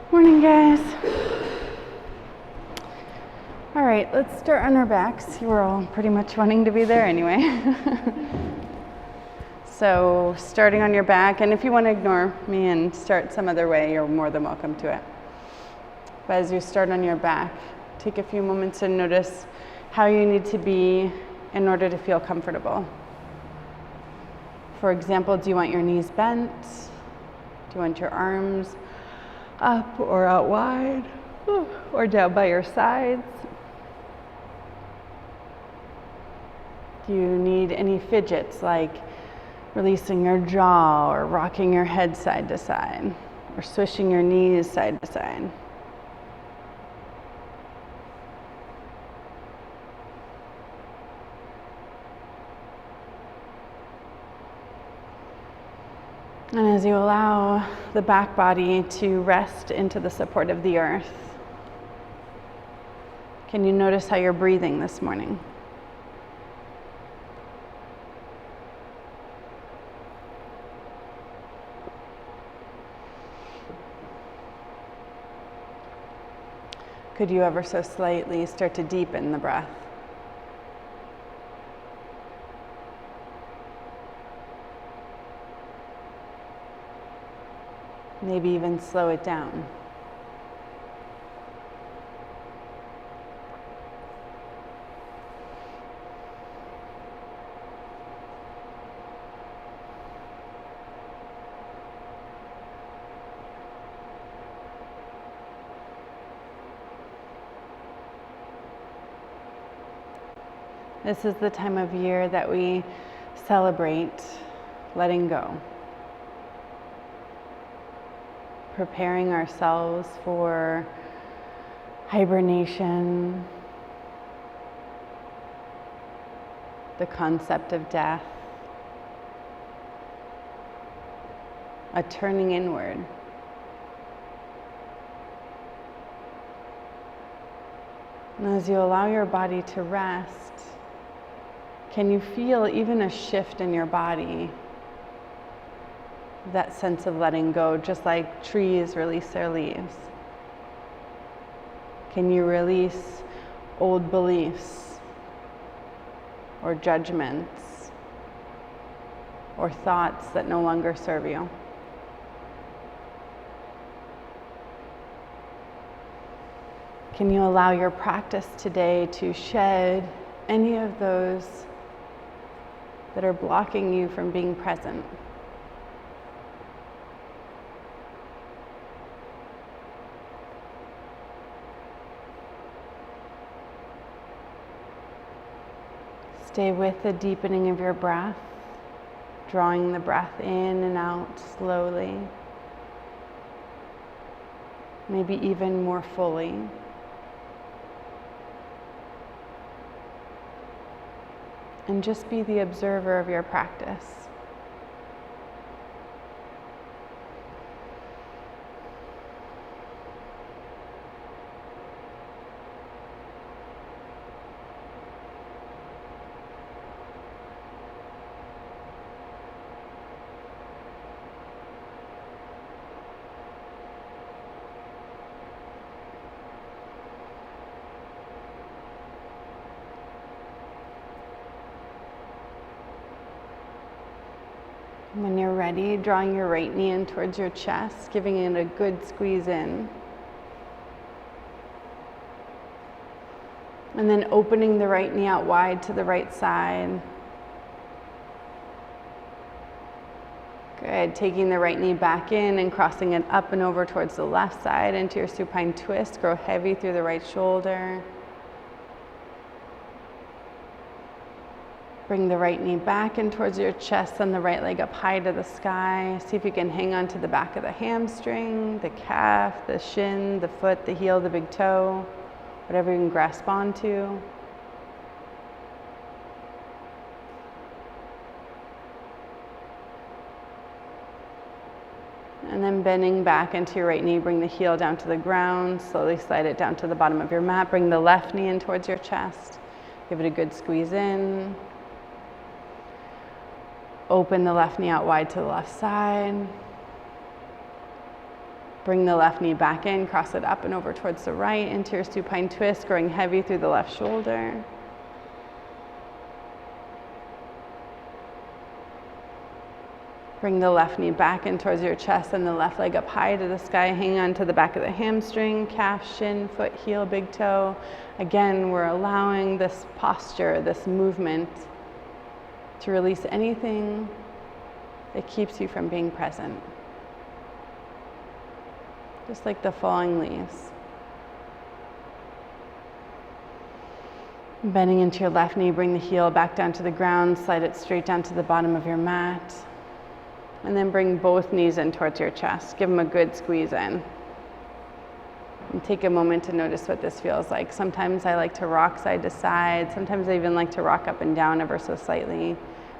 Morning, guys. All right, let's start on our backs. We're all pretty much wanting to be there anyway. So starting on your back, and if you want to ignore me and start some other way, you're more than welcome to it. But as you start on your back, take a few moments and notice how you need to be in order to feel comfortable. For example, do you want your knees bent? Do you want your arms up or out wide, or down by your sides? Do you need any fidgets like releasing your jaw or rocking your head side to side or swishing your knees side to side? And as you allow the back body to rest into the support of the earth, can you notice how you're breathing this morning? Could you ever so slightly start to deepen the breath? Maybe even slow it down. This is the time of year that we celebrate letting go. Preparing ourselves for hibernation, the concept of death, a turning inward. And as you allow your body to rest, can you feel even a shift in your body? That sense of letting go, just like trees release their leaves. Can you release old beliefs or judgments or thoughts that no longer serve you? Can you allow your practice today to shed any of those that are blocking you from being present? Stay with the deepening of your breath, drawing the breath in and out slowly, maybe even more fully. And just be the observer of your practice. When you're ready, drawing your right knee in towards your chest, giving it a good squeeze in. And then opening the right knee out wide to the right side. Good. Taking the right knee back in and crossing it up and over towards the left side into your supine twist. Grow heavy through the right shoulder. Bring the right knee back in towards your chest and the right leg up high to the sky. See if you can hang on to the back of the hamstring, the calf, the shin, the foot, the heel, the big toe, whatever you can grasp onto. And then bending back into your right knee, bring the heel down to the ground, slowly slide it down to the bottom of your mat. Bring the left knee in towards your chest. Give it a good squeeze in. Open the left knee out wide to the left side. Bring the left knee back in, cross it up and over towards the right into your supine twist, growing heavy through the left shoulder. Bring the left knee back in towards your chest and the left leg up high to the sky. Hang on to the back of the hamstring, calf, shin, foot, heel, big toe. Again, we're allowing this posture, this movement to release anything that keeps you from being present. Just like the falling leaves. Bending into your left knee, bring the heel back down to the ground, slide it straight down to the bottom of your mat. And then bring both knees in towards your chest. Give them a good squeeze in. And take a moment to notice what this feels like. Sometimes I like to rock side to side. Sometimes I even like to rock up and down ever so slightly.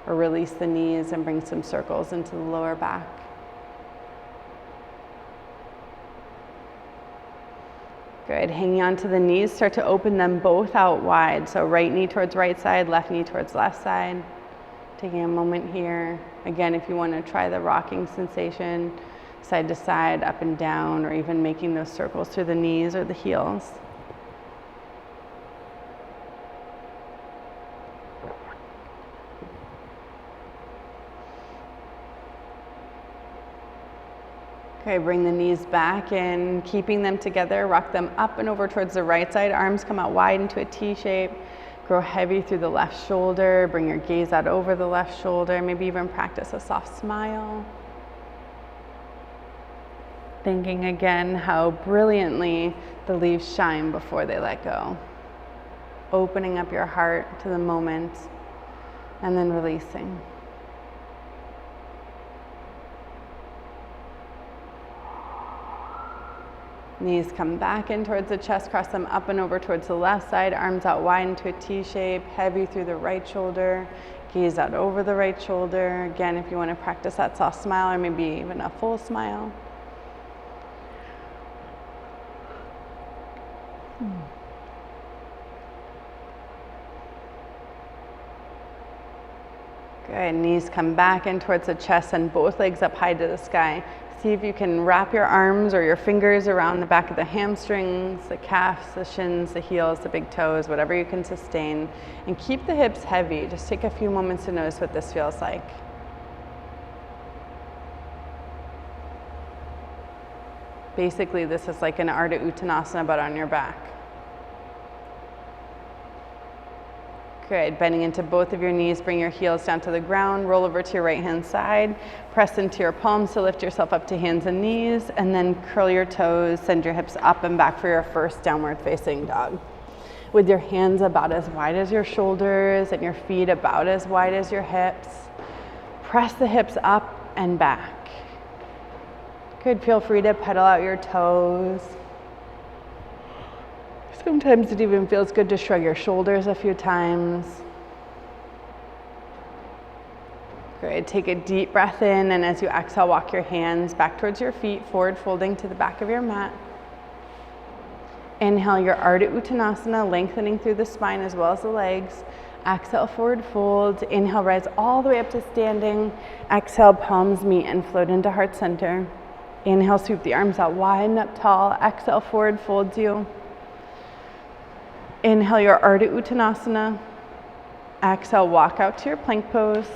Or release the knees and bring some circles into the lower back. Good, hanging on to the knees, start to open them both out wide. So right knee towards right side, left knee towards left side. Taking a moment here. Again, if you want to try the rocking sensation, side to side, up and down, or even making those circles through the knees or the heels. Okay, bring the knees back in, keeping them together, rock them up and over towards the right side. Arms come out wide into a T shape. Grow heavy through the left shoulder. Bring your gaze out over the left shoulder. Maybe even practice a soft smile. Thinking again how brilliantly the leaves shine before they let go. Opening up your heart to the moment and then releasing. Knees come back in towards the chest, cross them up and over towards the left side, arms out wide into a T shape, heavy through the right shoulder, gaze out over the right shoulder. Again, if you want to practice that soft smile or maybe even a full smile. Good, knees come back in towards the chest and both legs up high to the sky. See if you can wrap your arms or your fingers around the back of the hamstrings, the calves, the shins, the heels, the big toes, whatever you can sustain. And keep the hips heavy. Just take a few moments to notice what this feels like. Basically, this is like an Ardha Uttanasana, but on your back. Good, bending into both of your knees, bring your heels down to the ground, roll over to your right hand side, press into your palms to lift yourself up to hands and knees, and then curl your toes, send your hips up and back for your first downward facing dog. With your hands about as wide as your shoulders and your feet about as wide as your hips, press the hips up and back. Good, feel free to pedal out your toes. Sometimes it even feels good to shrug your shoulders a few times. Great, take a deep breath in, and as you exhale, walk your hands back towards your feet, forward folding to the back of your mat. Inhale your Ardha Uttanasana, lengthening through the spine as well as the legs. Exhale, forward fold. Inhale, rise all the way up to standing. Exhale, palms meet and float into heart center. Inhale, sweep the arms out wide and up tall. Exhale, forward folds you. Inhale your Ardha Uttanasana. Exhale, walk out to your plank pose.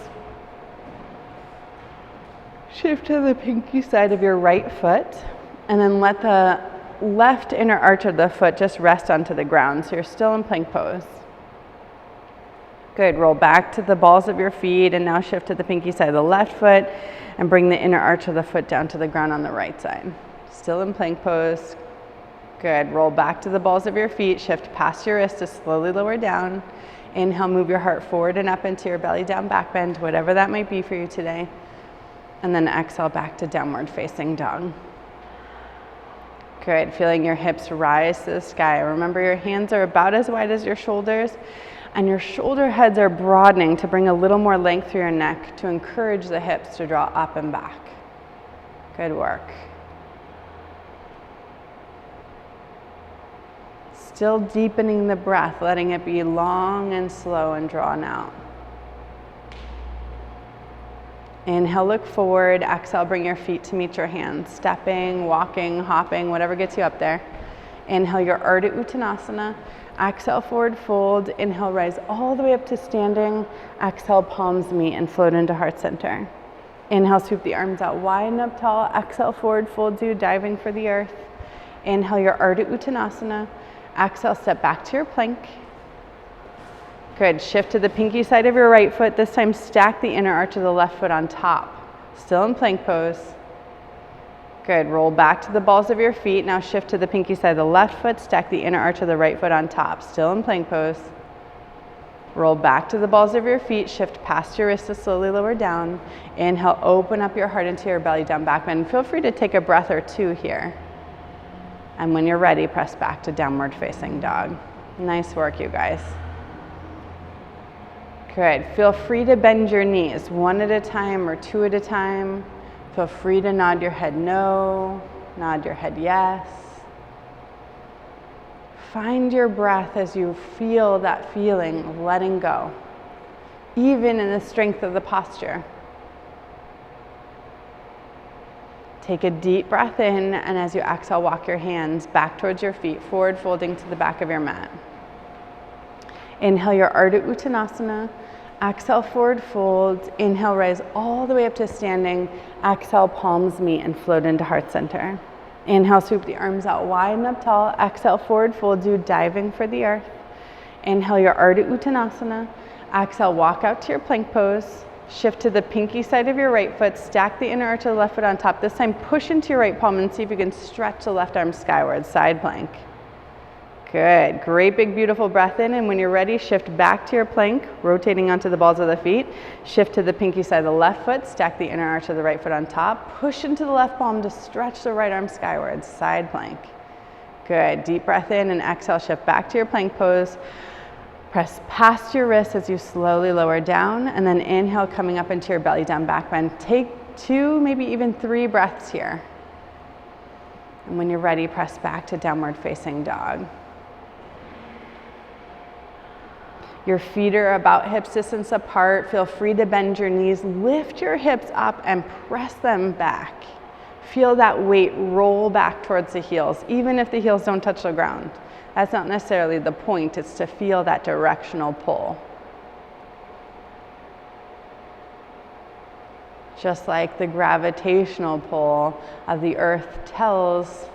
Shift to the pinky side of your right foot, and then let the left inner arch of the foot just rest onto the ground, so you're still in plank pose. Good, roll back to the balls of your feet, and now shift to the pinky side of the left foot, and bring the inner arch of the foot down to the ground on the right side. Still in plank pose. Good, roll back to the balls of your feet, shift past your wrist to slowly lower down. Inhale, move your heart forward and up into your belly down back bend, whatever that might be for you today. And then exhale back to downward facing dog. Good, feeling your hips rise to the sky. Remember your hands are about as wide as your shoulders, and your shoulder heads are broadening to bring a little more length through your neck to encourage the hips to draw up and back. Good work. Still deepening the breath, letting it be long and slow and drawn out. Inhale, look forward. Exhale, bring your feet to meet your hands. Stepping, walking, hopping, whatever gets you up there. Inhale your Ardha Uttanasana. Exhale, forward fold. Inhale, rise all the way up to standing. Exhale, palms meet and float into heart center. Inhale, sweep the arms out wide and up tall. Exhale, forward fold you, diving for the earth. Inhale your Ardha Uttanasana. Exhale, step back to your plank. Good, shift to the pinky side of your right foot. This time stack the inner arch of the left foot on top. Still in plank pose. Good, roll back to the balls of your feet. Now shift to the pinky side of the left foot. Stack the inner arch of the right foot on top. Still in plank pose. Roll back to the balls of your feet. Shift past your wrists to slowly lower down. Inhale, open up your heart into your belly, down back bend. Feel free to take a breath or two here. And when you're ready, press back to downward facing dog. Nice work, you guys. Good. Feel free to bend your knees one at a time or two at a time. Feel free to nod your head no, nod your head yes. Find your breath as you feel that feeling of letting go, even in the strength of the posture. Take a deep breath in, and as you exhale, walk your hands back towards your feet, forward folding to the back of your mat. Inhale your Ardha Uttanasana. Exhale, forward fold. Inhale, rise all the way up to standing. Exhale, palms meet and float into heart center. Inhale, sweep the arms out wide and up tall. Exhale, forward fold you, diving for the earth. Inhale your Ardha Uttanasana. Exhale, walk out to your plank pose. Shift to the pinky side of your right foot. Stack the inner arch of the left foot on top. This time, push into your right palm and see if you can stretch the left arm skyward, side plank. Good. Great big beautiful breath in, and when you're ready, shift back to your plank, rotating onto the balls of the feet. Shift to the pinky side of the left foot, stack the inner arch of the right foot on top. Push into the left palm to stretch the right arm skyward, side plank. Good. Deep breath in and exhale, shift back to your plank pose. Press past your wrists as you slowly lower down, and then inhale, coming up into your belly, down back bend. Take 2, maybe even 3 breaths here. And when you're ready, press back to downward facing dog. Your feet are about hips distance apart. Feel free to bend your knees. Lift your hips up and press them back. Feel that weight roll back towards the heels, even if the heels don't touch the ground. That's not necessarily the point. It's to feel that directional pull. Just like the gravitational pull of the earth tells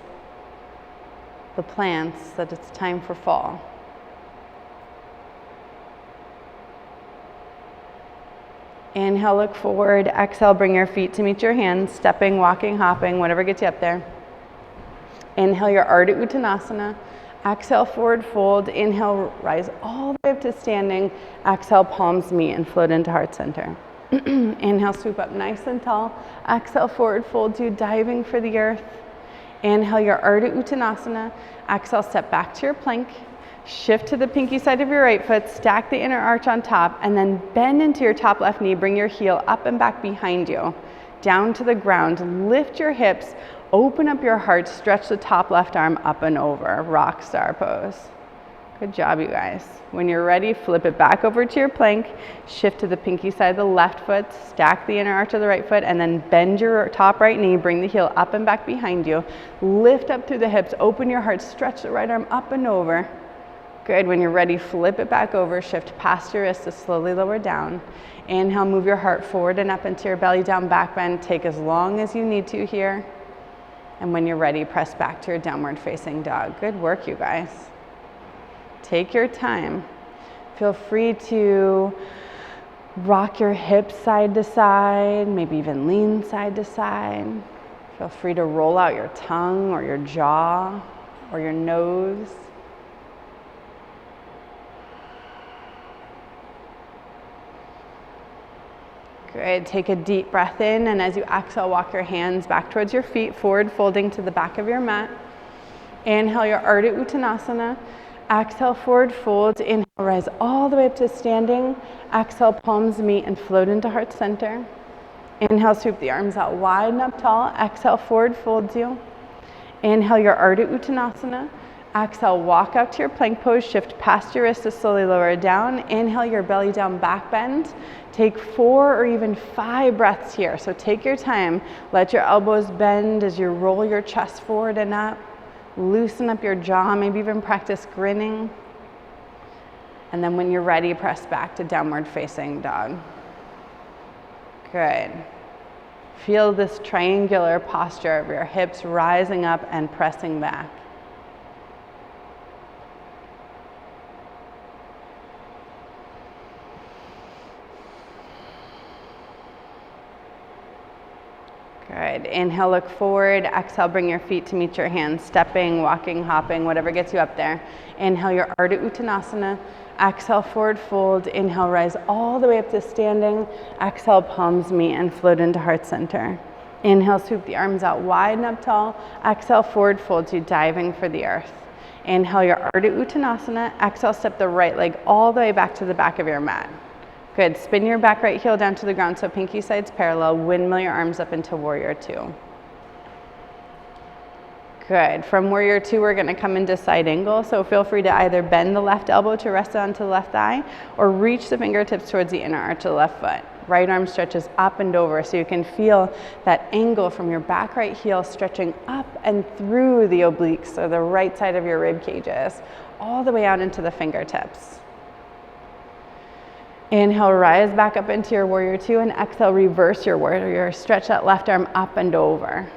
the plants that it's time for fall. Inhale, look forward. Exhale, bring your feet to meet your hands, stepping, walking, hopping, whatever gets you up there. Inhale your Ardha Uttanasana. Exhale, forward fold. Inhale, rise all the way up to standing. Exhale, palms meet and float into heart center. Inhale, swoop up nice and tall. Exhale, forward fold you, diving for the earth. Inhale your Ardha Uttanasana. Exhale, step back to your plank. Shift to the pinky side of your right foot, stack the inner arch on top, and then bend into your top left knee. Bring your heel up and back behind you, down to the ground. Lift your hips, open up your heart, stretch the top left arm up and over, rock star pose. Good job, you guys. When you're ready, flip it back over to your plank, shift to the pinky side of the left foot, stack the inner arch of the right foot, and then bend your top right knee, bring the heel up and back behind you. Lift up through the hips, open your heart, stretch the right arm up and over. Good. When you're ready, flip it back over, shift past your wrist to slowly lower down. Inhale, move your heart forward and up into your belly, down back bend. Take as long as you need to here. And when you're ready, press back to your downward facing dog. Good work, you guys. Take your time. Feel free to rock your hips side to side, maybe even lean side to side. Feel free to roll out your tongue or your jaw or your nose. Good. Take a deep breath in, and as you exhale, walk your hands back towards your feet, forward folding to the back of your mat. Inhale your Ardha Uttanasana. Exhale, forward fold. Inhale, rise all the way up to standing. Exhale, palms meet and float into heart center. Inhale, sweep the arms out wide and up tall. Exhale, forward folds you. Inhale your Ardha Uttanasana. Exhale, walk out to your plank pose, shift past your wrist to slowly lower it down. Inhale your belly down, back bend. Take 4 or even 5 breaths here. So take your time. Let your elbows bend as you roll your chest forward and up. Loosen up your jaw, maybe even practice grinning. And then when you're ready, press back to downward facing dog. Good. Feel this triangular posture of your hips rising up and pressing back. Good. Inhale, look forward. Exhale, bring your feet to meet your hands. Stepping, walking, hopping, whatever gets you up there. Inhale your Ardha Uttanasana. Exhale, forward fold. Inhale, rise all the way up to standing. Exhale, palms meet and float into heart center. Inhale, sweep the arms out wide and up tall. Exhale, forward fold to diving for the earth. Inhale your Ardha Uttanasana. Exhale, step the right leg all the way back to the back of your mat. Good. Spin your back right heel down to the ground so pinky side's parallel. Windmill your arms up into Warrior Two. Good. From Warrior Two, we're going to come into side angle. So feel free to either bend the left elbow to rest onto the left thigh or reach the fingertips towards the inner arch of the left foot. Right arm stretches up and over so you can feel that angle from your back right heel stretching up and through the obliques or the right side of your rib cages, all the way out into the fingertips. Inhale, rise back up into your Warrior Two, and exhale, reverse your warrior. Stretch that left arm up and over.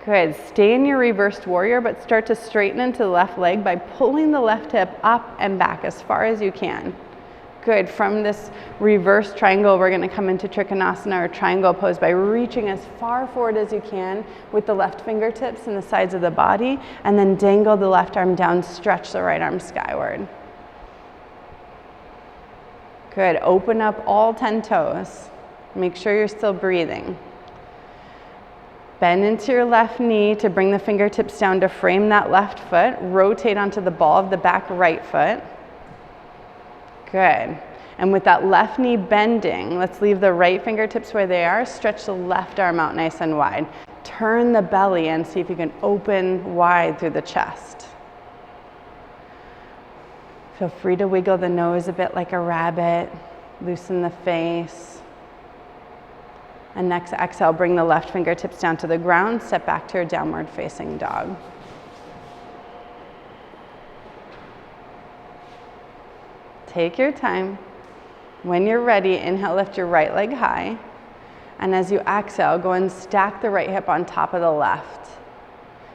Good. Stay in your reversed warrior, but start to straighten into the left leg by pulling the left hip up and back as far as you can. Good. From this reverse triangle, we're going to come into Trikonasana or triangle pose by reaching as far forward as you can with the left fingertips and the sides of the body, and then dangle the left arm down, stretch the right arm skyward. Good. Open up all 10 toes. Make sure you're still breathing. Bend into your left knee to bring the fingertips down to frame that left foot. Rotate onto the ball of the back right foot. Good. And with that left knee bending, let's leave the right fingertips where they are. Stretch the left arm out nice and wide. Turn the belly and see if you can open wide through the chest. Feel free to wiggle the nose a bit like a rabbit. Loosen the face. And next exhale, bring the left fingertips down to the ground. Step back to your downward facing dog. Take your time. When you're ready, inhale, lift your right leg high. And as you exhale, go and stack the right hip on top of the left.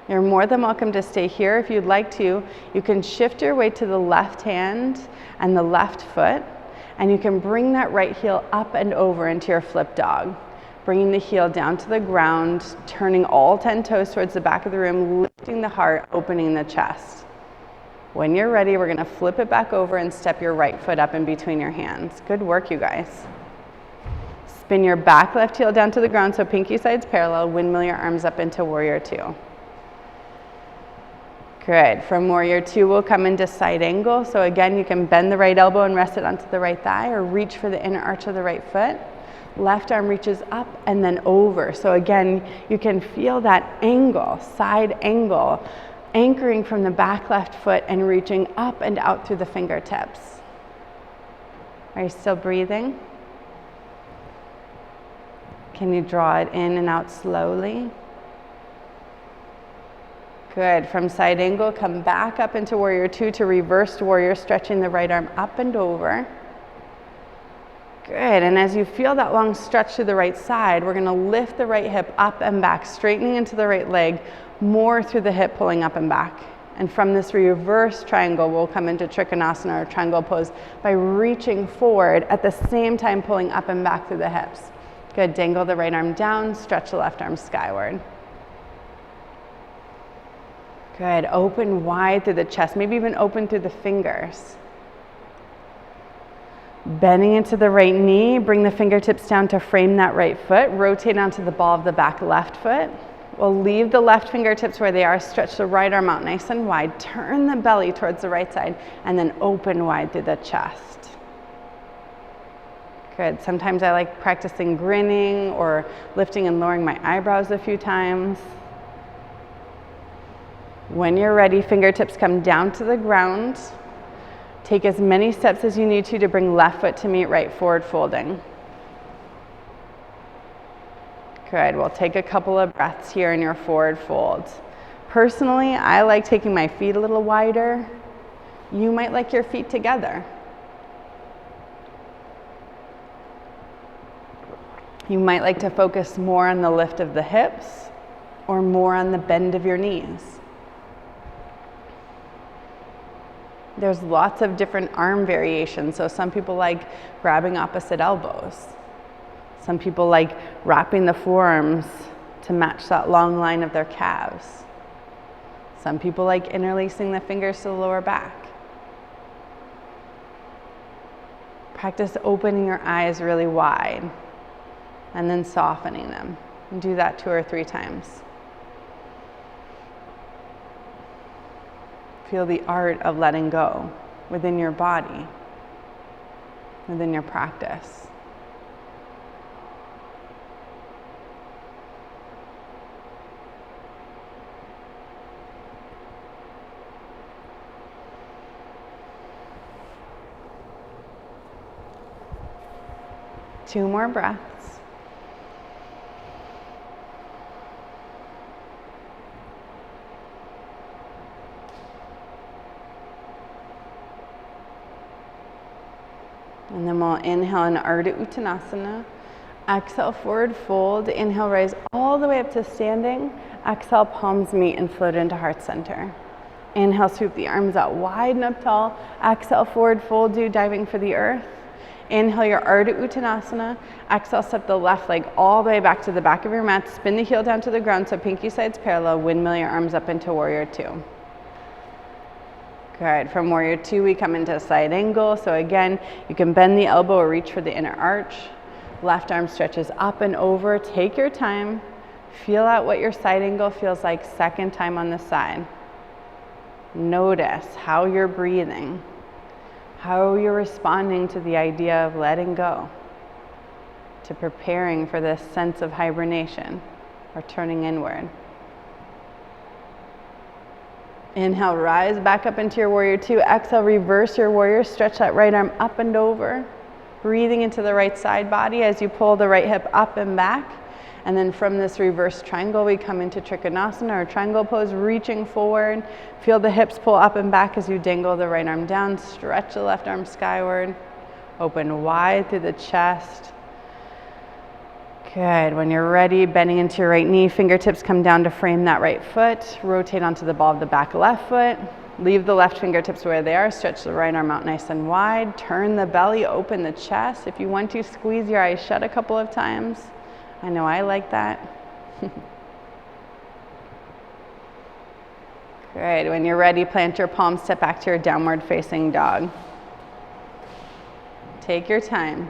You're more than welcome to stay here. If you'd like to, you can shift your weight to the left hand and the left foot, and you can bring that right heel up and over into your flip dog. Bringing the heel down to the ground, turning all 10 toes towards the back of the room, lifting the heart, opening the chest. When you're ready, we're gonna flip it back over and step your right foot up in between your hands. Good work, you guys. Spin your back left heel down to the ground so pinky side's parallel, windmill your arms up into Warrior Two. Good. From Warrior Two, we'll come into side angle. So again, you can bend the right elbow and rest it onto the right thigh or reach for the inner arch of the right foot. Left arm reaches up and then over. So again, you can feel that angle, side angle, anchoring from the back left foot and reaching up and out through the fingertips. Are you still breathing? Can you draw it in and out slowly? Good. From side angle, come back up into Warrior Two to reversed warrior, stretching the right arm up and over. Good. And as you feel that long stretch to the right side, we're going to lift the right hip up and back, straightening into the right leg, more through the hip, pulling up and back. And from this reverse triangle, we'll come into Trikonasana or triangle pose by reaching forward at the same time pulling up and back through the hips. Good. Dangle the right arm down, stretch the left arm skyward. Good. Open wide through the chest, maybe even open through the fingers. Bending into the right knee, bring the fingertips down to frame that right foot. Rotate onto the ball of the back left foot. We'll leave the left fingertips where they are. Stretch the right arm out nice and wide. Turn the belly towards the right side and then open wide through the chest. Good. Sometimes I like practicing grinning or lifting and lowering my eyebrows a few times. When you're ready, fingertips come down to the ground. Take as many steps as you need to bring left foot to meet right, forward folding. Good, we'll take a couple of breaths here in your forward fold. Personally, I like taking my feet a little wider. You might like your feet together. You might like to focus more on the lift of the hips or more on the bend of your knees. There's lots of different arm variations. So some people like grabbing opposite elbows. Some people like wrapping the forearms to match that long line of their calves. Some people like interlacing the fingers to the lower back. Practice opening your eyes really wide and then softening them. And do that 2 or 3 times. Feel the art of letting go within your body, within your practice. Two more breaths. And then we'll inhale in Ardha Uttanasana. Exhale, forward fold. Inhale, rise all the way up to standing. Exhale, palms meet and float into heart center. Inhale, sweep the arms out wide and up tall. Exhale, forward fold, do diving for the earth. Inhale your Ardha Uttanasana. Exhale, step the left leg all the way back to the back of your mat. Spin the heel down to the ground so pinky side's parallel. Windmill your arms up into Warrior Two. Good. From Warrior Two, we come into a side angle. So again, you can bend the elbow or reach for the inner arch. Left arm stretches up and over. Take your time. Feel out what your side angle feels like second time on the side. Notice how you're breathing, how you're responding to the idea of letting go, to preparing for this sense of hibernation or turning inward. Inhale, rise back up into your Warrior Two. Exhale, reverse your warrior. Stretch that right arm up and over. Breathing into the right side body as you pull the right hip up and back. And then from this reverse triangle, we come into Trikonasana or triangle pose, reaching forward. Feel the hips pull up and back as you dangle the right arm down. Stretch the left arm skyward. Open wide through the chest. Good. When you're ready, bending into your right knee, fingertips come down to frame that right foot. Rotate onto the ball of the back left foot. Leave the left fingertips where they are. Stretch the right arm out nice and wide. Turn the belly, open the chest. If you want to, squeeze your eyes shut a couple of times. I know I like that. Good. When you're ready, plant your palms, step back to your downward facing dog. Take your time.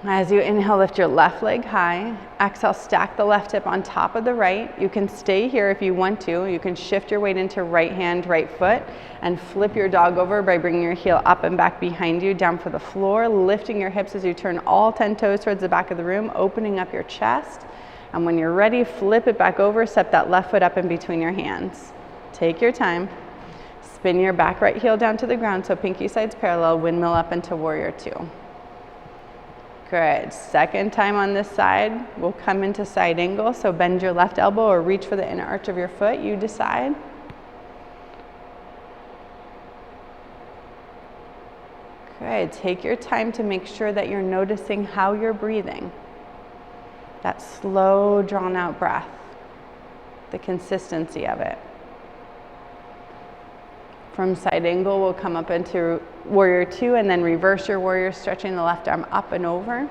As you inhale, lift your left leg high. Exhale, stack the left hip on top of the right. You can stay here if you want to. You can shift your weight into right hand, right foot, and flip your dog over by bringing your heel up and back behind you, down for the floor, lifting your hips as you turn all 10 toes towards the back of the room, opening up your chest. And when you're ready, flip it back over, step that left foot up in between your hands. Take your time. Spin your back right heel down to the ground so pinky side's parallel, windmill up into Warrior Two. Good. Second time on this side, we'll come into side angle. So bend your left elbow or reach for the inner arch of your foot. You decide. Good. Take your time to make sure that you're noticing how you're breathing. That slow, drawn out breath. The consistency of it. From side angle, we'll come up into Warrior Two and then reverse your warrior, stretching the left arm up and over.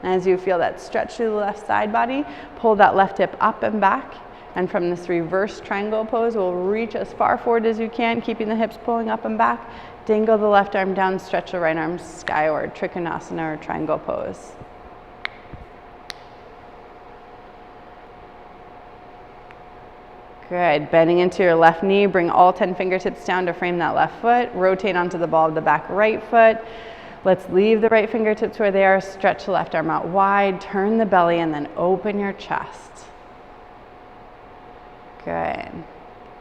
And as you feel that stretch through the left side body, pull that left hip up and back. And from this reverse triangle pose, we'll reach as far forward as you can, keeping the hips pulling up and back. Dangle the left arm down, stretch the right arm skyward, Trikonasana or triangle pose. Good. Bending into your left knee, bring all 10 fingertips down to frame that left foot. Rotate onto the ball of the back right foot. Let's leave the right fingertips where they are. Stretch the left arm out wide, turn the belly, and then open your chest. Good.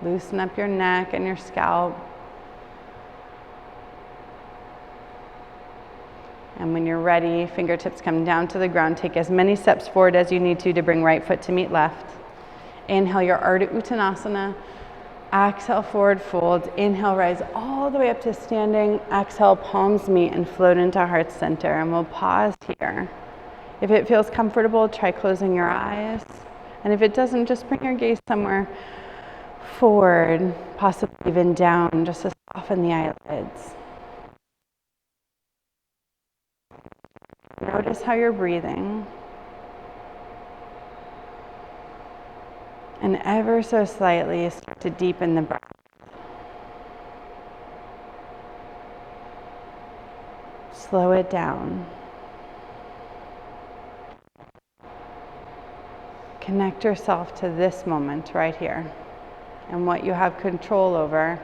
Loosen up your neck and your scalp. And when you're ready, fingertips come down to the ground. Take as many steps forward as you need to bring right foot to meet left. Inhale your Ardha Uttanasana. Exhale, forward fold. Inhale, rise all the way up to standing. Exhale, palms meet and float into heart center. And we'll pause here. If it feels comfortable, try closing your eyes. And if it doesn't, just bring your gaze somewhere forward, possibly even down, just to soften the eyelids. Notice how you're breathing. And ever so slightly, start to deepen the breath. Slow it down. Connect yourself to this moment right here and what you have control over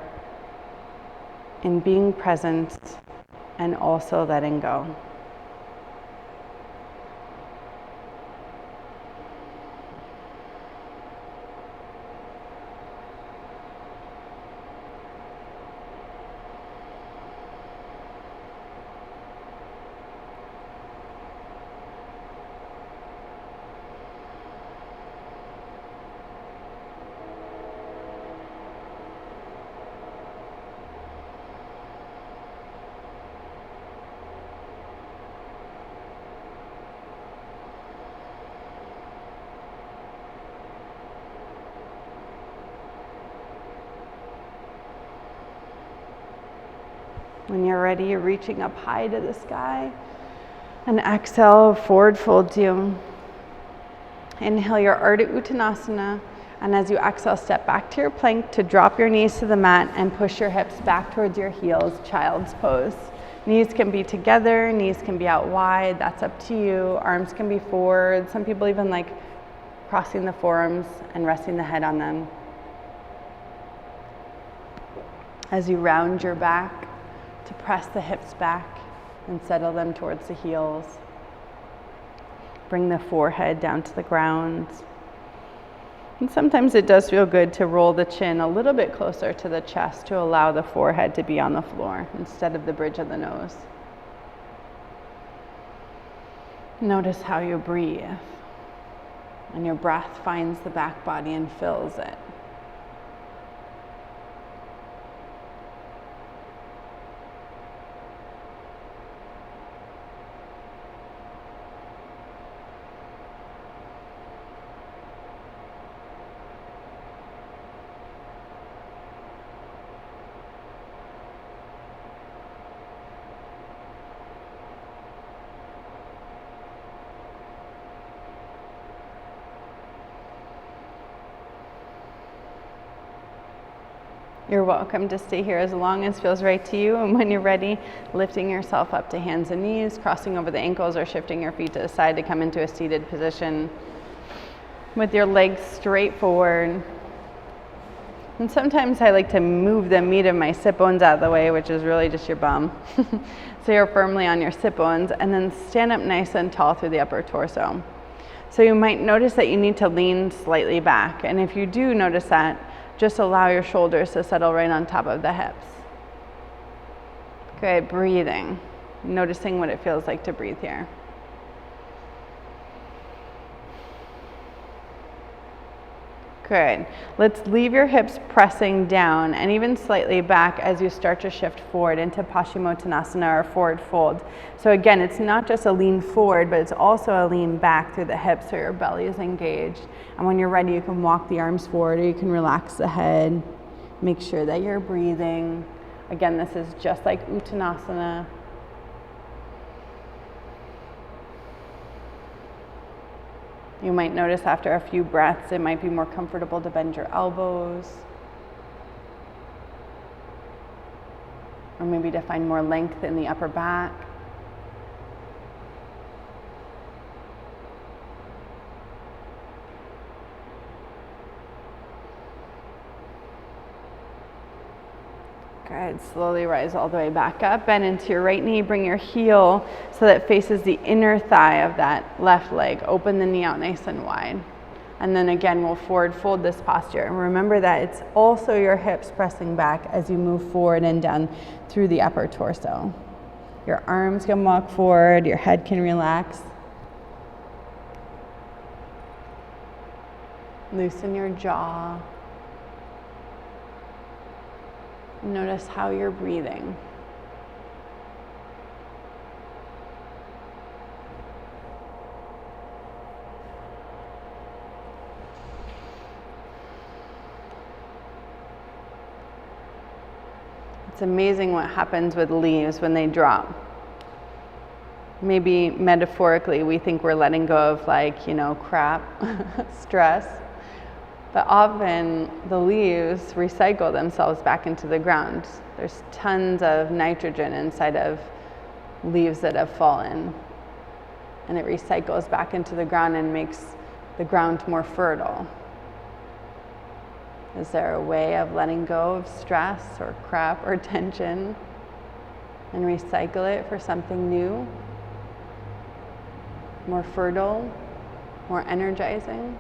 in being present and also letting go. When you're ready, you're reaching up high to the sky. And exhale, forward fold you. Inhale your Ardha Uttanasana. And as you exhale, step back to your plank to drop your knees to the mat and push your hips back towards your heels, child's pose. Knees can be together, knees can be out wide, that's up to you. Arms can be forward. Some people even like crossing the forearms and resting the head on them. As you round your back, to press the hips back and settle them towards the heels. Bring the forehead down to the ground. And sometimes it does feel good to roll the chin a little bit closer to the chest to allow the forehead to be on the floor instead of the bridge of the nose. Notice how you breathe. And your breath finds the back body and fills it. You're welcome to stay here as long as feels right to you. And when you're ready, lifting yourself up to hands and knees, crossing over the ankles or shifting your feet to the side to come into a seated position with your legs straight forward. And sometimes I like to move the meat of my sit bones out of the way, which is really just your bum. So you're firmly on your sit bones, and then stand up nice and tall through the upper torso. So you might notice that you need to lean slightly back. And if you do notice that, just allow your shoulders to settle right on top of the hips. Good, breathing. Noticing what it feels like to breathe here. Good. Let's leave your hips pressing down and even slightly back as you start to shift forward into Paschimottanasana or forward fold. So again, it's not just a lean forward, but it's also a lean back through the hips so your belly is engaged. And when you're ready, you can walk the arms forward or you can relax the head. Make sure that you're breathing. Again, this is just like Uttanasana. You might notice after a few breaths, it might be more comfortable to bend your elbows. Or maybe to find more length in the upper back. Good. Slowly rise all the way back up. Bend into your right knee. Bring your heel so that it faces the inner thigh of that left leg. Open the knee out nice and wide. And then again, we'll forward fold this posture. And remember that it's also your hips pressing back as you move forward and down through the upper torso. Your arms can walk forward, your head can relax. Loosen your jaw. Notice how you're breathing. It's amazing what happens with leaves when they drop. Maybe metaphorically, we think we're letting go of, like, you know, crap, stress. But often the leaves recycle themselves back into the ground. There's tons of nitrogen inside of leaves that have fallen. And it recycles back into the ground and makes the ground more fertile. Is there a way of letting go of stress or crap or tension and recycle it for something new, more fertile, more energizing?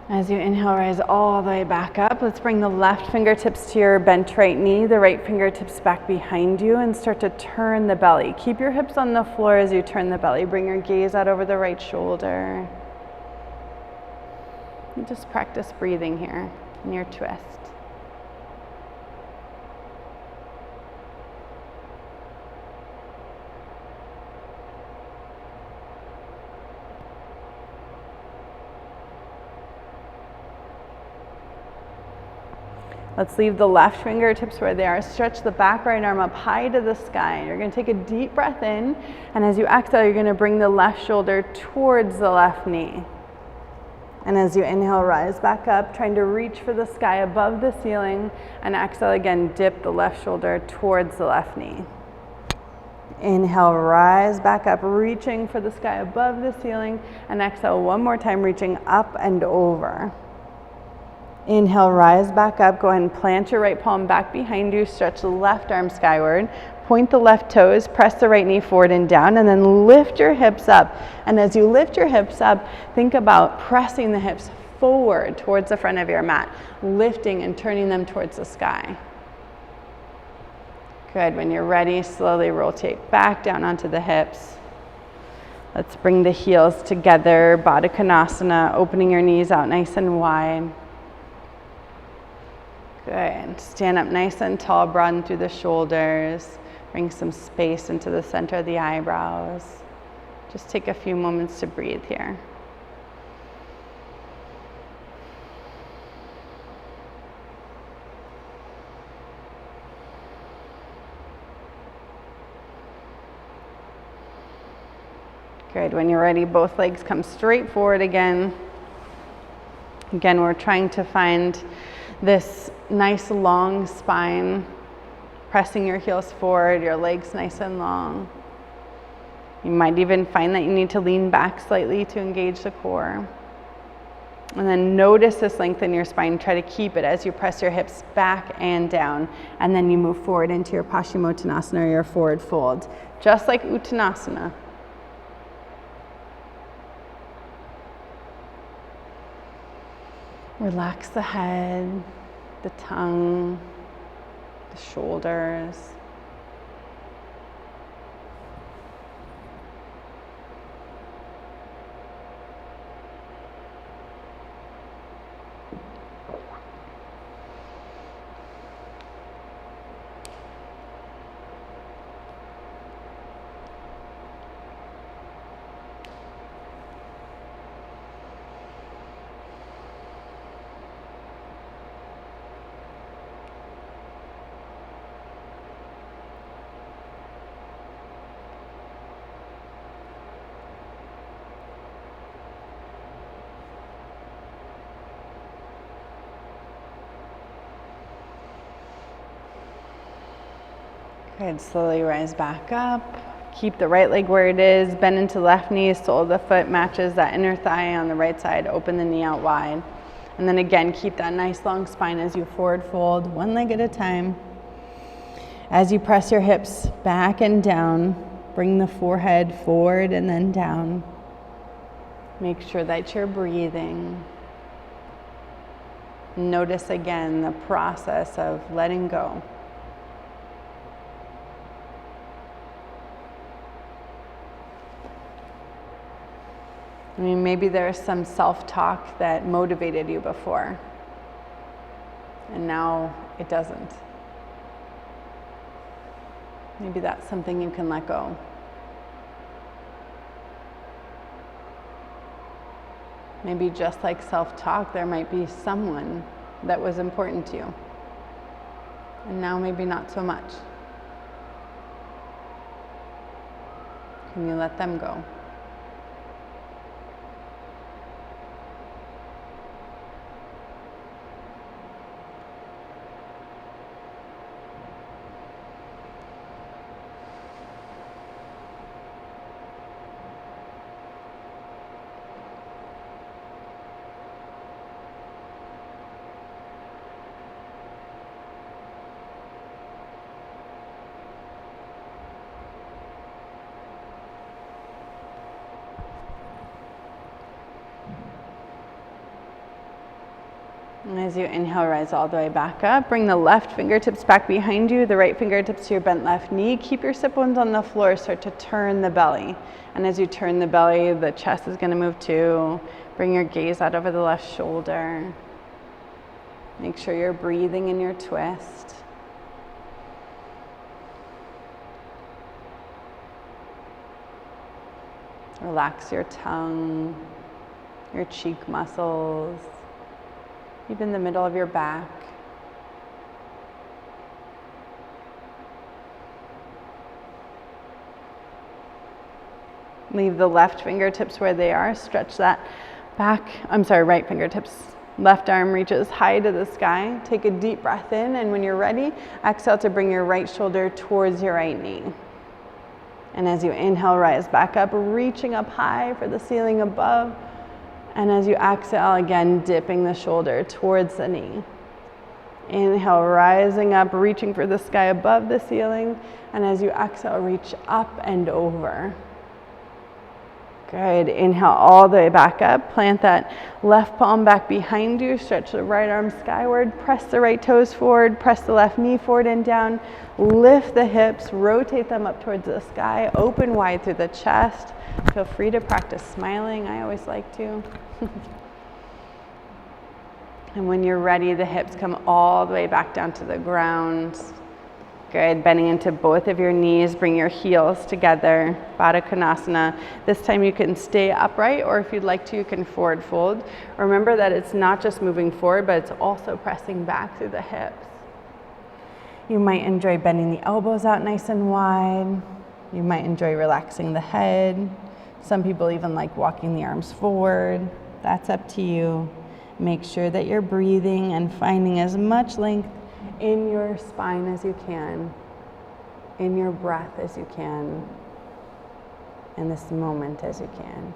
As you inhale, rise all the way back up. Let's bring the left fingertips to your bent right knee, the right fingertips back behind you, and start to turn the belly. Keep your hips on the floor as you turn the belly. Bring your gaze out over the right shoulder. And just practice breathing here in your twist. Let's leave the left fingertips where they are. Stretch the back right arm up high to the sky. You're going to take a deep breath in, and as you exhale, you're going to bring the left shoulder towards the left knee. And as you inhale, rise back up, trying to reach for the sky above the ceiling, and exhale again, dip the left shoulder towards the left knee. Inhale, rise back up, reaching for the sky above the ceiling, and exhale one more time, reaching up and over. Inhale, rise back up. Go ahead and plant your right palm back behind you. Stretch the left arm skyward. Point the left toes. Press the right knee forward and down. And then lift your hips up. And as you lift your hips up, think about pressing the hips forward towards the front of your mat. Lifting and turning them towards the sky. Good. When you're ready, slowly rotate back down onto the hips. Let's bring the heels together. Baddha Konasana. Opening your knees out nice and wide. Good. Stand up nice and tall, broaden through the shoulders. Bring some space into the center of the eyebrows. Just take a few moments to breathe here. Good. When you're ready, both legs come straight forward again. Again, we're trying to find this nice long spine, pressing your heels forward, your legs nice and long. You might even find that you need to lean back slightly to engage the core. And then notice this length in your spine. Try to keep it as you press your hips back and down. And then you move forward into your Paschimottanasana, or your forward fold, just like Uttanasana. Relax the head, the tongue, the shoulders. Good, slowly rise back up. Keep the right leg where it is, bend into the left knee, sole of the foot matches that inner thigh on the right side, open the knee out wide. And then again, keep that nice long spine as you forward fold, one leg at a time. As you press your hips back and down, bring the forehead forward and then down. Make sure that you're breathing. Notice again the process of letting go. I mean, maybe there's some self-talk that motivated you before, and now it doesn't. Maybe that's something you can let go. Maybe just like self-talk, there might be someone that was important to you, and now maybe not so much. Can you let them go? And as you inhale, rise all the way back up. Bring the left fingertips back behind you, the right fingertips to your bent left knee. Keep your sit bones on the floor. Start to turn the belly. And as you turn the belly, the chest is going to move too. Bring your gaze out over the left shoulder. Make sure you're breathing in your twist. Relax your tongue, your cheek muscles, even the middle of your back. Leave the left fingertips where they are. Stretch that back. Right fingertips. Left arm reaches high to the sky. Take a deep breath in, and when you're ready, exhale to bring your right shoulder towards your right knee. And as you inhale, rise back up, reaching up high for the ceiling above. And as you exhale, again, dipping the shoulder towards the knee. Inhale, rising up, reaching for the sky above the ceiling. And as you exhale, reach up and over. Good. Inhale all the way back up. Plant that left palm back behind you. Stretch the right arm skyward. Press the right toes forward. Press the left knee forward and down. Lift the hips. Rotate them up towards the sky. Open wide through the chest. Feel free to practice smiling. I always like to. And when you're ready, the hips come all the way back down to the ground. Good. Bending into both of your knees. Bring your heels together. Baddha Konasana. This time you can stay upright, or if you'd like to, you can forward fold. Remember that it's not just moving forward, but it's also pressing back through the hips. You might enjoy bending the elbows out nice and wide. You might enjoy relaxing the head. Some people even like walking the arms forward. That's up to you. Make sure that you're breathing and finding as much length in your spine as you can, in your breath as you can, in this moment as you can.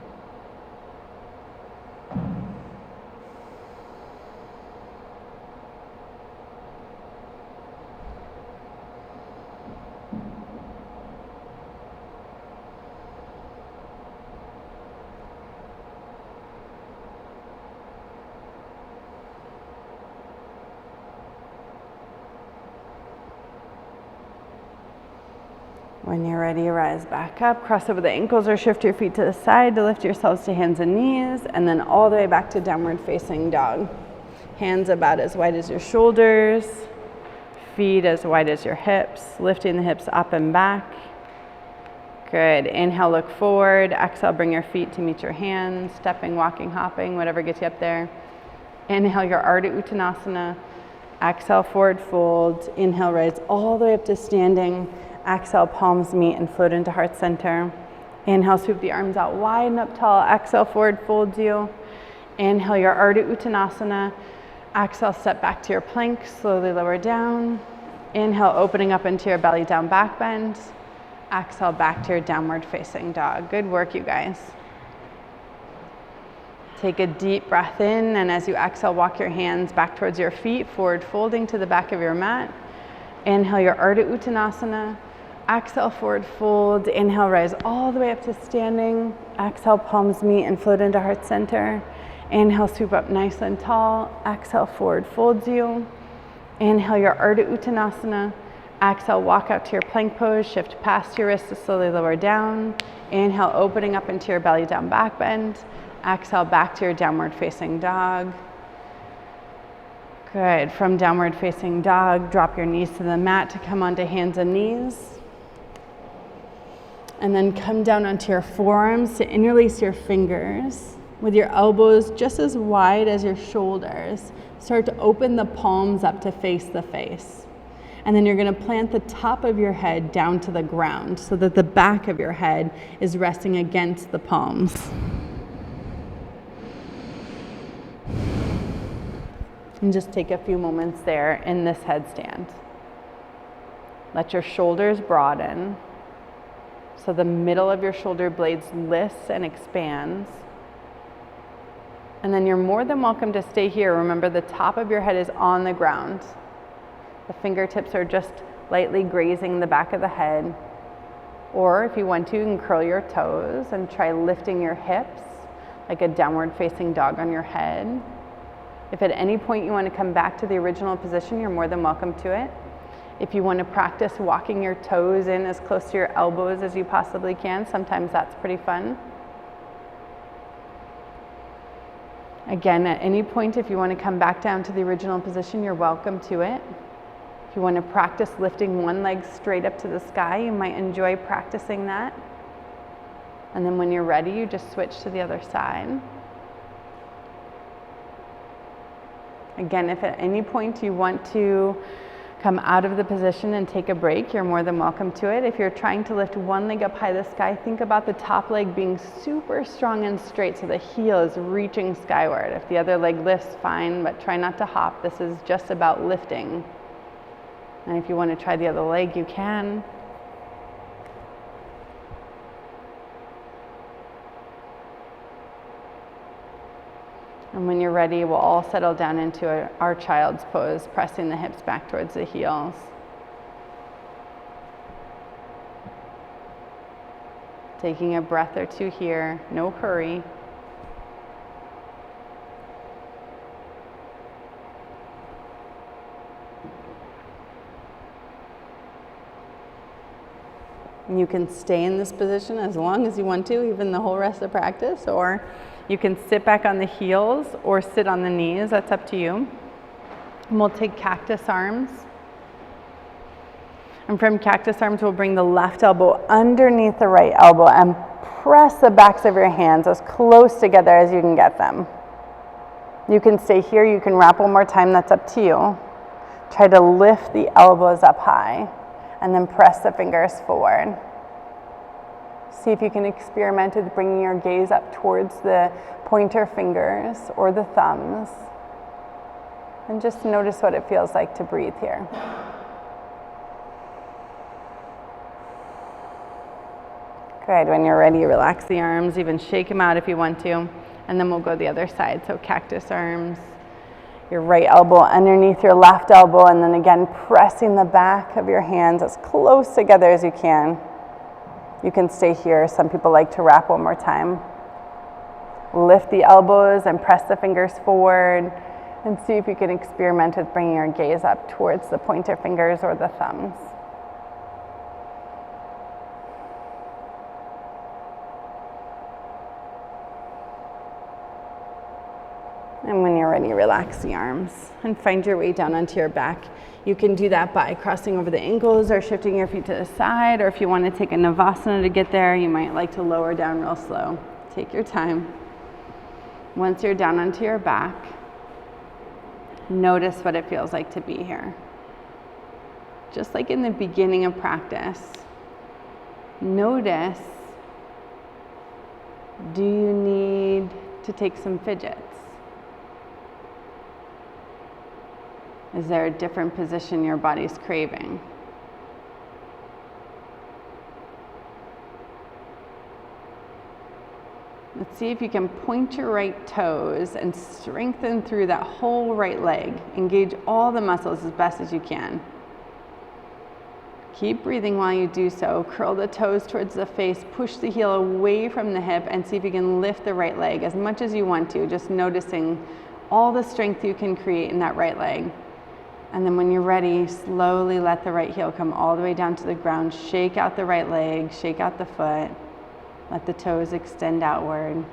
When you're ready, rise back up, cross over the ankles or shift your feet to the side to lift yourselves to hands and knees, and then all the way back to downward facing dog. Hands about as wide as your shoulders, feet as wide as your hips, lifting the hips up and back. Good. Inhale, look forward. Exhale, bring your feet to meet your hands, stepping, walking, hopping, whatever gets you up there. Inhale your Ardha Uttanasana. Exhale, forward fold. Inhale, rise all the way up to standing. Exhale, palms meet and float into heart center. Inhale, sweep the arms out wide and up tall. Exhale, forward folds you. Inhale your Ardha Uttanasana. Exhale, step back to your plank, slowly lower down. Inhale, opening up into your belly down back bend. Exhale, back to your downward facing dog. Good work, you guys. Take a deep breath in, and as you exhale, walk your hands back towards your feet, forward folding to the back of your mat. Inhale your Ardha Uttanasana. Exhale, forward fold. Inhale, rise all the way up to standing. Exhale, palms meet and float into heart center. Inhale, swoop up nice and tall. Exhale, forward folds you. Inhale your Ardha Uttanasana. Exhale, walk out to your plank pose. Shift past your wrists to slowly lower down. Inhale, opening up into your belly down back bend. Exhale, back to your downward facing dog. Good. From downward facing dog, drop your knees to the mat to come onto hands and knees. And then come down onto your forearms to interlace your fingers with your elbows just as wide as your shoulders. Start to open the palms up to face the face. And then you're going to plant the top of your head down to the ground so that the back of your head is resting against the palms. And just take a few moments there in this headstand. Let your shoulders broaden. So the middle of your shoulder blades lifts and expands. And then you're more than welcome to stay here. Remember, the top of your head is on the ground. The fingertips are just lightly grazing the back of the head. Or if you want to, you can curl your toes and try lifting your hips like a downward facing dog on your head. If at any point you want to come back to the original position, you're more than welcome to it. If you want to practice walking your toes in as close to your elbows as you possibly can, sometimes that's pretty fun. Again, at any point, if you want to come back down to the original position, you're welcome to it. If you want to practice lifting one leg straight up to the sky, you might enjoy practicing that. And then when you're ready, you just switch to the other side. Again, if at any point you want to come out of the position and take a break, you're more than welcome to it. If you're trying to lift one leg up high to the sky, think about the top leg being super strong and straight so the heel is reaching skyward. If the other leg lifts, fine, but try not to hop. This is just about lifting. And if you want to try the other leg, you can. And when you're ready, we'll all settle down into our child's pose, pressing the hips back towards the heels. Taking a breath or two here, no hurry. You can stay in this position as long as you want to, even the whole rest of practice, or you can sit back on the heels or sit on the knees. That's up to you. And we'll take cactus arms. And from cactus arms, we'll bring the left elbow underneath the right elbow and press the backs of your hands as close together as you can get them. You can stay here. You can wrap one more time. That's up to you. Try to lift the elbows up high and then press the fingers forward. See if you can experiment with bringing your gaze up towards the pointer fingers or the thumbs. And just notice what it feels like to breathe here. Good. When you're ready, relax the arms, even shake them out if you want to. And then we'll go the other side. So cactus arms, your right elbow underneath your left elbow, and then again pressing the back of your hands as close together as you can. You can stay here. Some people like to wrap one more time. Lift the elbows and press the fingers forward, and see if you can experiment with bringing your gaze up towards the pointer fingers or the thumbs. And when you're ready, relax the arms and find your way down onto your back. You can do that by crossing over the ankles or shifting your feet to the side, or if you want to take a Navasana to get there, you might like to lower down real slow. Take your time. Once you're down onto your back, notice what it feels like to be here. Just like in the beginning of practice, notice, do you need to take some fidgets? Is there a different position your body's craving? Let's see if you can point your right toes and strengthen through that whole right leg. Engage all the muscles as best as you can. Keep breathing while you do so. Curl the toes towards the face, push the heel away from the hip, and see if you can lift the right leg as much as you want to, just noticing all the strength you can create in that right leg. And then when you're ready, slowly let the right heel come all the way down to the ground. Shake out the right leg, shake out the foot. Let the toes extend outward.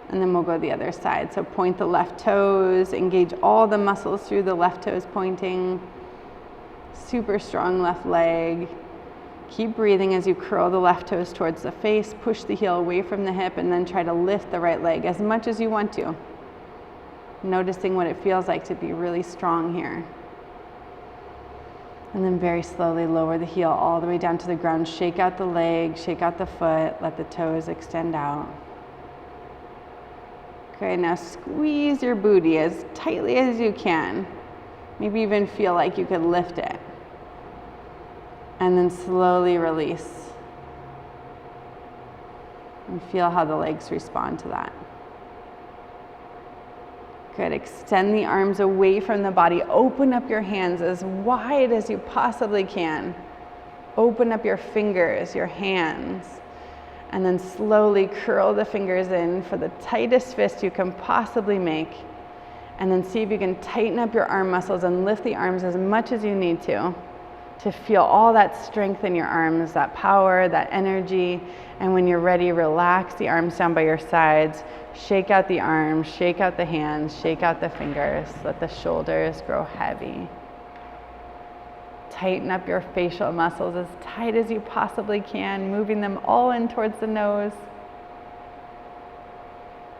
And then we'll go the other side. So point the left toes, engage all the muscles through the left toes pointing. Super strong left leg. Keep breathing as you curl the left toes towards the face, push the heel away from the hip, and then try to lift the right leg as much as you want to. Noticing what it feels like to be really strong here. And then very slowly lower the heel all the way down to the ground. Shake out the leg, shake out the foot, let the toes extend out. Okay, now squeeze your booty as tightly as you can. Maybe even feel like you could lift it. And then slowly release. And feel how the legs respond to that. Good, extend the arms away from the body. Open up your hands as wide as you possibly can. Open up your fingers, your hands. And then slowly curl the fingers in for the tightest fist you can possibly make. And then see if you can tighten up your arm muscles and lift the arms as much as you need to feel all that strength in your arms, that power, that energy. And when you're ready, relax the arms down by your sides. Shake out the arms, shake out the hands, shake out the fingers. Let the shoulders grow heavy. Tighten up your facial muscles as tight as you possibly can, moving them all in towards the nose.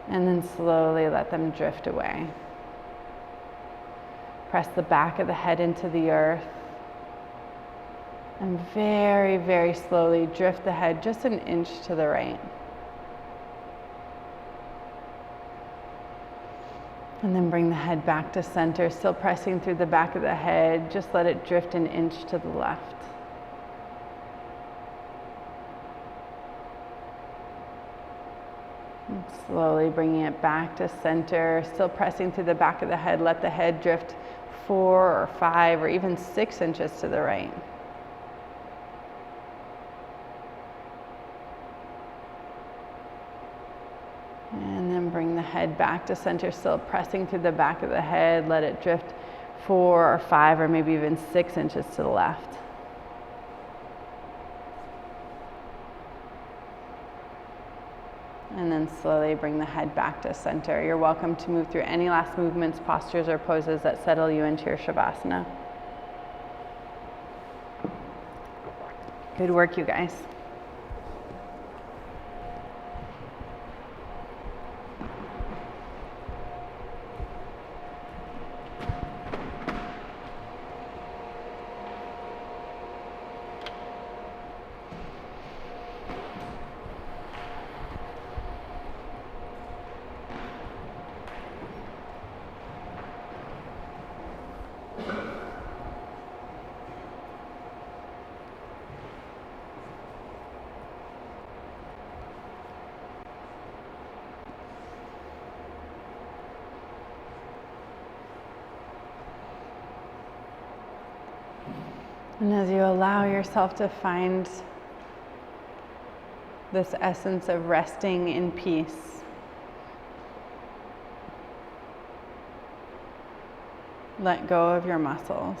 And then slowly let them drift away. Press the back of the head into the earth. And very, very slowly drift the head just an inch to the right. And then bring the head back to center, still pressing through the back of the head. Just let it drift an inch to the left. And slowly bringing it back to center, still pressing through the back of the head. Let the head drift 4 or 5 or even 6 inches to the right. And then bring the head back to center, still pressing through the back of the head. Let it drift 4 or 5 or maybe even 6 inches to the left. And then slowly bring the head back to center. You're welcome to move through any last movements, postures, or poses that settle you into your Shavasana. Good work, you guys. And as you allow yourself to find this essence of resting in peace, let go of your muscles.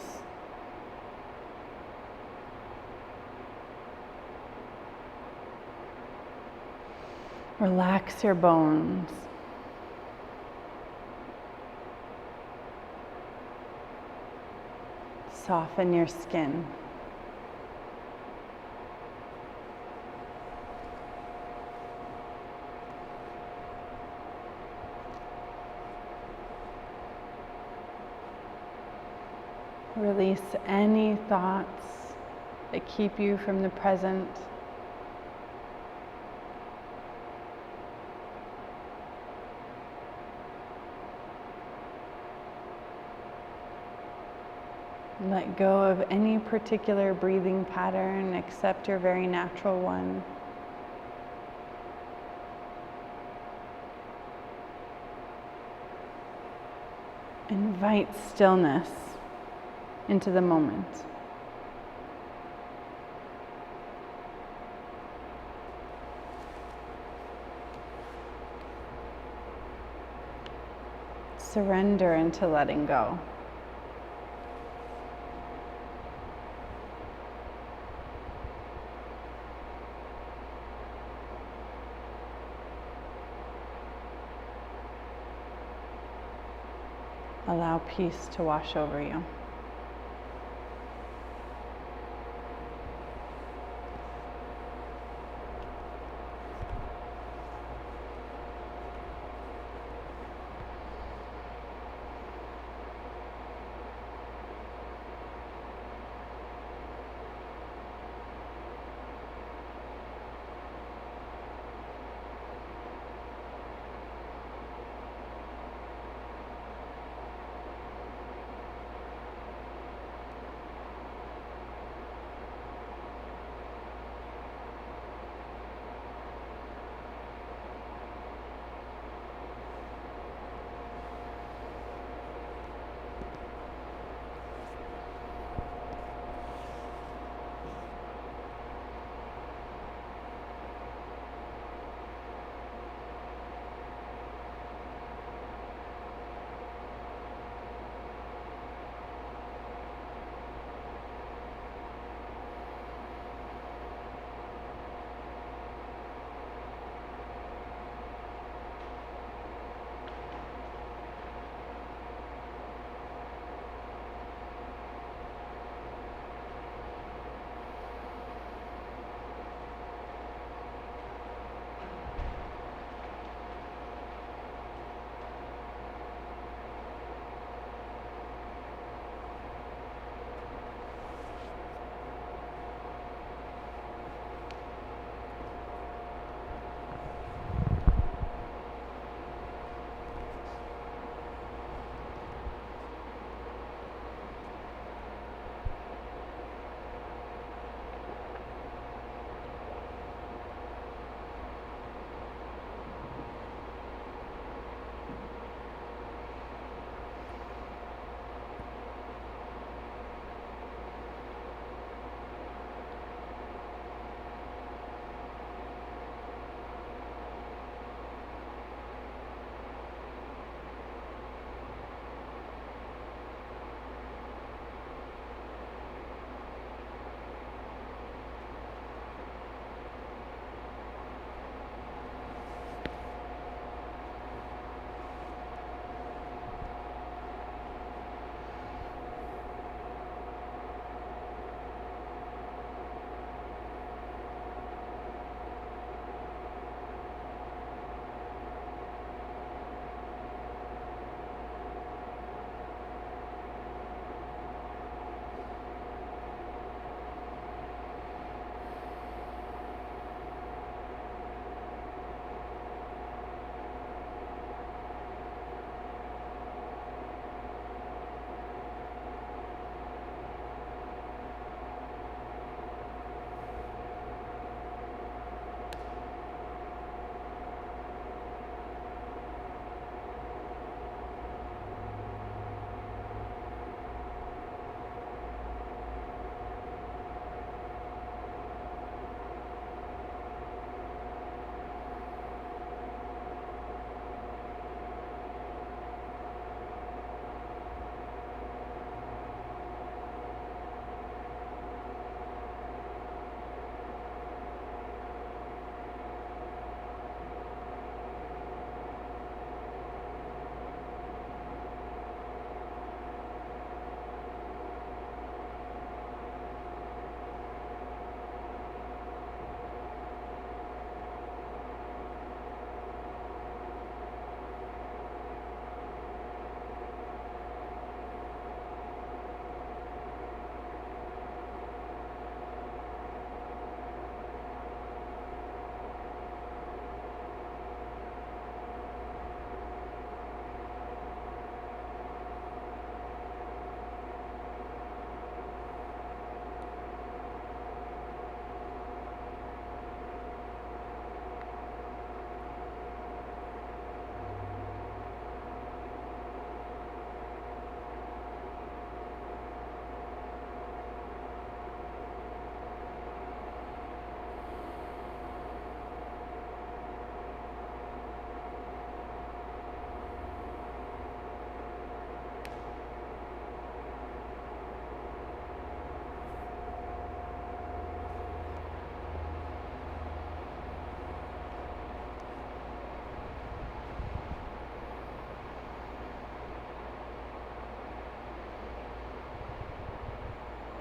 Relax your bones. Soften your skin. Release any thoughts that keep you from the present. Let go of any particular breathing pattern except your very natural one. Invite stillness into the moment. Surrender into letting go. Allow peace to wash over you.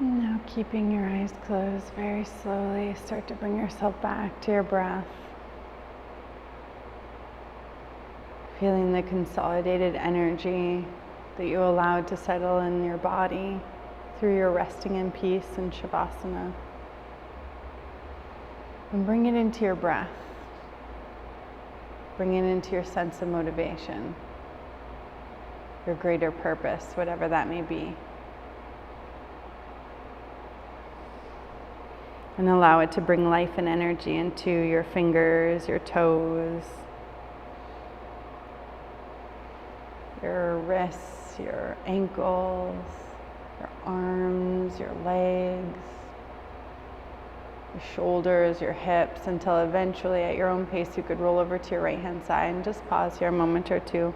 Now, keeping your eyes closed, very slowly start to bring yourself back to your breath. Feeling the consolidated energy that you allowed to settle in your body through your resting in peace in Shavasana. And bring it into your breath. Bring it into your sense of motivation, your greater purpose, whatever that may be. And allow it to bring life and energy into your fingers, your toes, your wrists, your ankles, your arms, your legs, your shoulders, your hips, until eventually at your own pace you could roll over to your right hand side and just pause here a moment or two.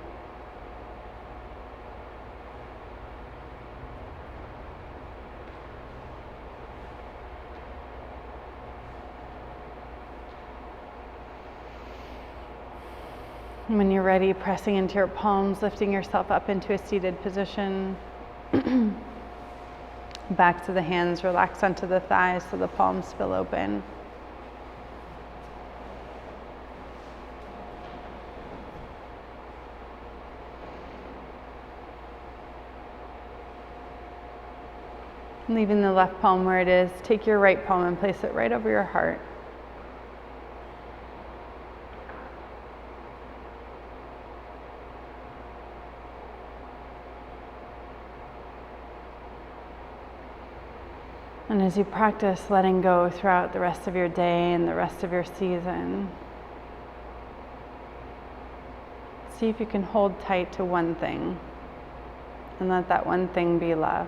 When you're ready, pressing into your palms, lifting yourself up into a seated position. Back to the hands, relax onto the thighs so the palms spill open. Leaving the left palm where it is, take your right palm and place it right over your heart. And as you practice letting go throughout the rest of your day and the rest of your season, see if you can hold tight to one thing and let that one thing be love.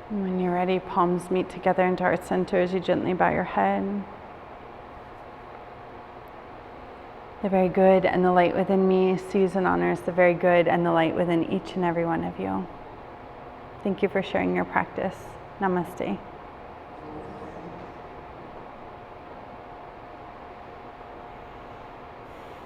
And when you're ready, palms meet together into heart center as you gently bow your head. The very good and the light within me sees and honors the very good and the light within each and every one of you. Thank you for sharing your practice. Namaste.